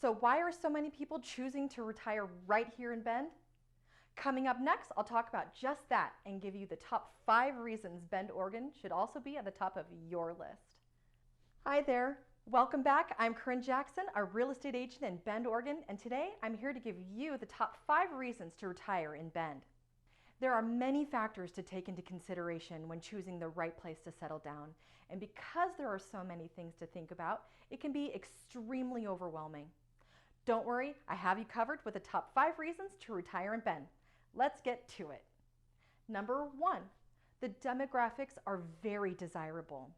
So why are so many people choosing to retire right here in Bend? Coming up next, I'll talk about just that and give you the top 5 reasons Bend, Oregon should also be at the top of your list. Hi there. Welcome back. I'm Carin Jackson, a real estate agent in Bend, Oregon, and today I'm here to give you the top 5 reasons to retire in Bend. There are many factors to take into consideration when choosing the right place to settle down, and because there are so many things to think about, it can be extremely overwhelming. Don't worry, I have you covered with the top 5 reasons to retire in Bend. Let's get to it. Number 1, the demographics are very desirable.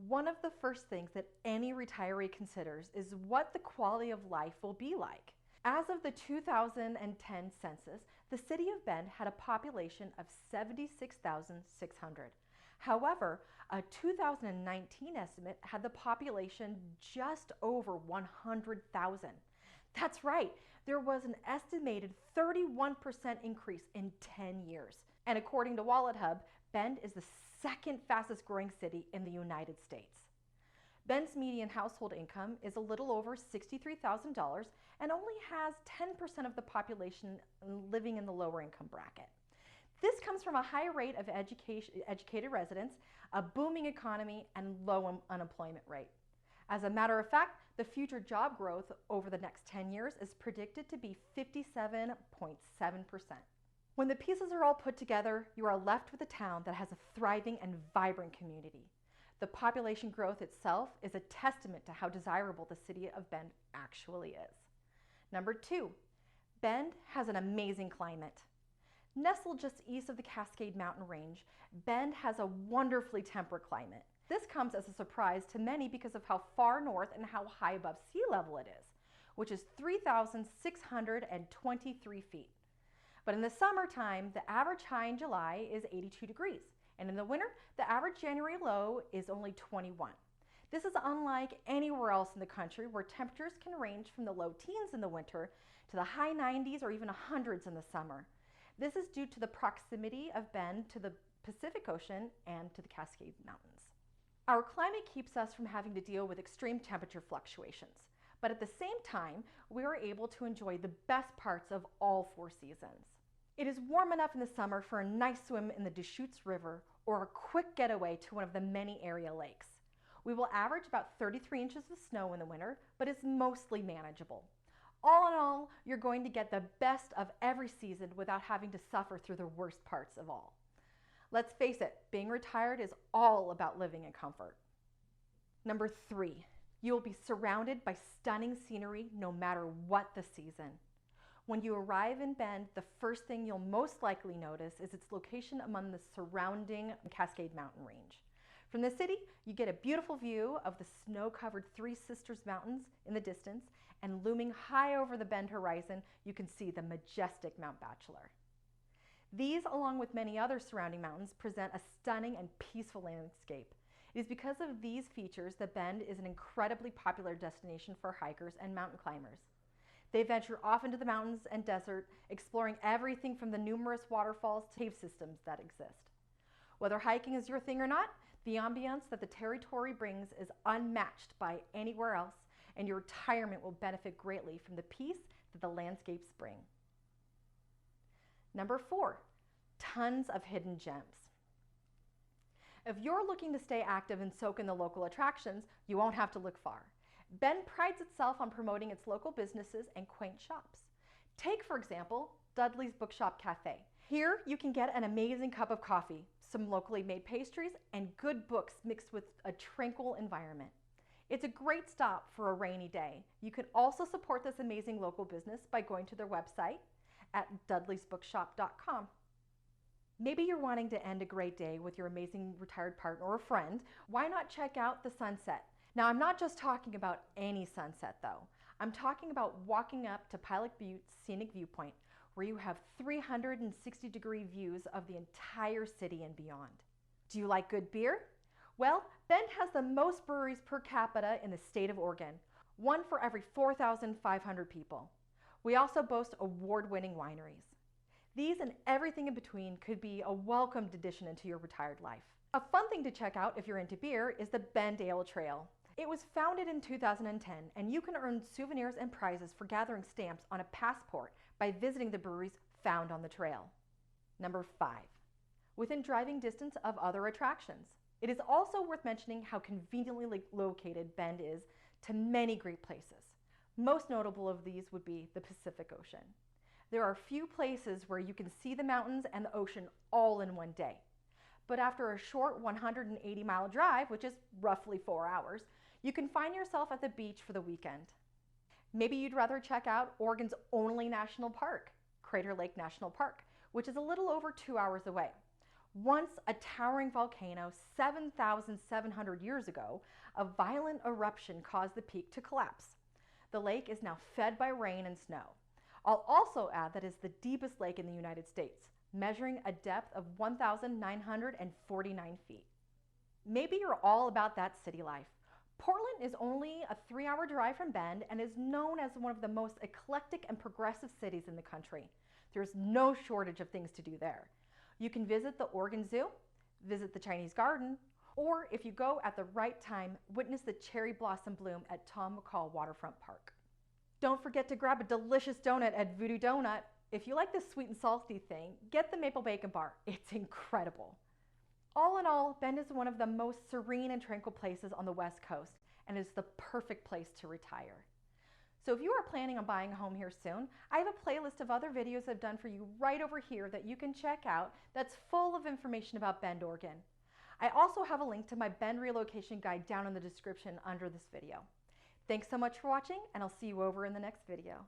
One of the first things that any retiree considers is what the quality of life will be like. As of the 2010 census, the city of Bend had a population of 76,600. However, a 2019 estimate had the population just over 100,000. That's right, there was an estimated 31% increase in 10 years. And according to WalletHub, Bend is the second fastest growing city in the United States. Bend's median household income is a little over $63,000 and only has 10% of the population living in the lower income bracket. This comes from a high rate of educated residents, a booming economy, and low unemployment rate. As a matter of fact, the future job growth over the next 10 years is predicted to be 57.7%. When the pieces are all put together, you are left with a town that has a thriving and vibrant community. The population growth itself is a testament to how desirable the city of Bend actually is. Number 2, Bend has an amazing climate. Nestled just east of the Cascade Mountain Range, Bend has a wonderfully temperate climate. This comes as a surprise to many because of how far north and how high above sea level it is, which is 3,623 feet. But in the summertime, the average high in July is 82 degrees, and in the winter, the average January low is only 21. This is unlike anywhere else in the country where temperatures can range from the low teens in the winter to the high 90s or even 100s in the summer. This is due to the proximity of Bend to the Pacific Ocean and to the Cascade Mountains. Our climate keeps us from having to deal with extreme temperature fluctuations, but at the same time, we are able to enjoy the best parts of all 4 seasons. It is warm enough in the summer for a nice swim in the Deschutes River or a quick getaway to one of the many area lakes. We will average about 33 inches of snow in the winter, but it's mostly manageable. All in all, you're going to get the best of every season without having to suffer through the worst parts of all. Let's face it, being retired is all about living in comfort. Number 3, you will be surrounded by stunning scenery no matter what the season. When you arrive in Bend, the first thing you'll most likely notice is its location among the surrounding Cascade Mountain Range. From the city, you get a beautiful view of the snow-covered Three Sisters Mountains in the distance, and looming high over the Bend horizon, you can see the majestic Mount Bachelor. These, along with many other surrounding mountains, present a stunning and peaceful landscape. It is because of these features that Bend is an incredibly popular destination for hikers and mountain climbers. They venture off into the mountains and desert, exploring everything from the numerous waterfalls to cave systems that exist. Whether hiking is your thing or not, the ambiance that the territory brings is unmatched by anywhere else, and your retirement will benefit greatly from the peace that the landscapes bring. Number 4, tons of hidden gems. If you're looking to stay active and soak in the local attractions, you won't have to look far. Bend prides itself on promoting its local businesses and quaint shops. Take, for example, Dudley's Bookshop Cafe. Here you can get an amazing cup of coffee, some locally made pastries, and good books mixed with a tranquil environment. It's a great stop for a rainy day. You can also support this amazing local business by going to their website at dudleysbookshop.com. Maybe you're wanting to end a great day with your amazing retired partner or friend. Why not check out the sunset? Now, I'm not just talking about any sunset though. I'm talking about walking up to Pilot Butte's scenic viewpoint, where you have 360-degree views of the entire city and beyond. Do you like good beer? Well, Bend has the most breweries per capita in the state of Oregon, one for every 4,500 people. We also boast award-winning wineries. These and everything in between could be a welcomed addition into your retired life. A fun thing to check out if you're into beer is the Bend Ale Trail. It was founded in 2010, and you can earn souvenirs and prizes for gathering stamps on a passport by visiting the breweries found on the trail. Number 5. Within driving distance of other attractions. It is also worth mentioning how conveniently located Bend is to many great places. Most notable of these would be the Pacific Ocean. There are few places where you can see the mountains and the ocean all in one day. But after a short 180-mile drive, which is roughly 4 hours, you can find yourself at the beach for the weekend. Maybe you'd rather check out Oregon's only national park, Crater Lake National Park, which is a little over 2 hours away. Once a towering volcano 7,700 years ago, a violent eruption caused the peak to collapse. The lake is now fed by rain and snow. I'll also add that it's the deepest lake in the United States, measuring a depth of 1,949 feet. Maybe you're all about that city life. Portland is only a 3-hour drive from Bend and is known as one of the most eclectic and progressive cities in the country. There's no shortage of things to do there. You can visit the Oregon Zoo, visit the Chinese Garden, or if you go at the right time, witness the cherry blossom bloom at Tom McCall Waterfront Park. Don't forget to grab a delicious donut at Voodoo Donut. If you like the sweet and salty thing, get the maple bacon bar. It's incredible. All in all, Bend is one of the most serene and tranquil places on the West Coast and is the perfect place to retire. So if you are planning on buying a home here soon, I have a playlist of other videos I've done for you right over here that you can check out that's full of information about Bend, Oregon. I also have a link to my Bend relocation guide down in the description under this video. Thanks so much for watching, and I'll see you over in the next video.